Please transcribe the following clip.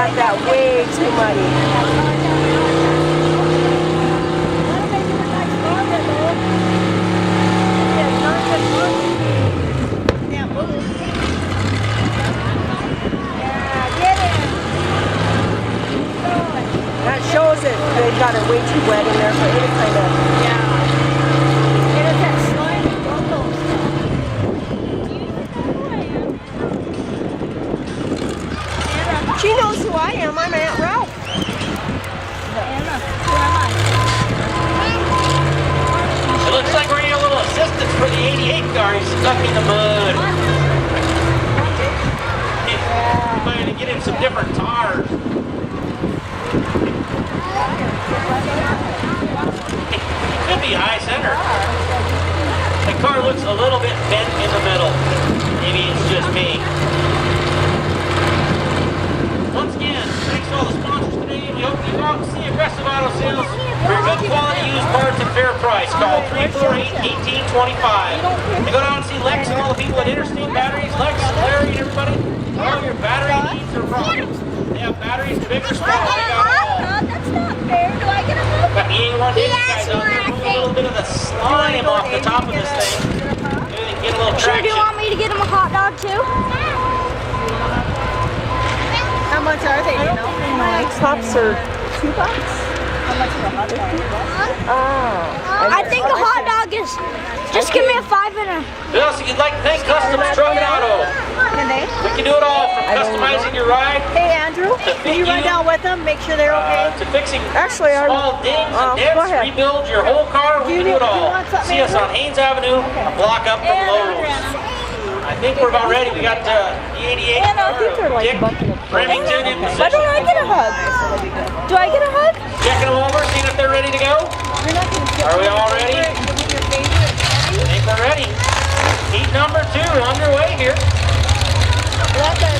got that way too muddy. That shows it. They got it way too wet in there for any kind of. It is that slimy bubble stuff. She knows who I am. I'm Aunt Ralph. Anna, who am I? It looks like we're getting a little assistance for the 88 car. He's stuck in the mud. He's trying to get him some different tires. It could be high center. The car looks a little bit bent in the middle. Maybe it's just me. Once again, thanks to all the sponsors today. We hope you go out and see Aggressive Auto Sales for your good quality used parts at fair price. Call 348-1825. You go down and see Lex and all the people at Interstate Batteries. Lex, Larry, and everybody. All your battery needs are problems. They have batteries big or small. They got it all. That's not fair. Do I get a hug? Got the 81 Dixie guys out there. Move a little bit of the slime off the top of this thing. Maybe they can get a little Sure, do you traction. want me to get him a hot dog too? How much are they, you know? Tops are $2. How much is a hot dog? I think a hot dog is. Just give me a 5 and a. Who else you'd like to thank Customs Truck and Auto? Can they? We can do it all from customizing your ride Hey, Andrew, can you run down with them? Make sure they're okay. to fixing Actually, I- small dings and go dents, ahead. rebuild your whole car. We can do it Do you all. want something, See us Andrew? on Haynes Avenue, a block up from Lowe's. I think we're about ready. We got the 88 I think they're like Dick bumping up. Remington in Why position. don't I get a hug? Do I get a hug? Checking them over, seeing if they're ready to go. Are we all ready? I think we're ready. Heat number 2 underway here. Let the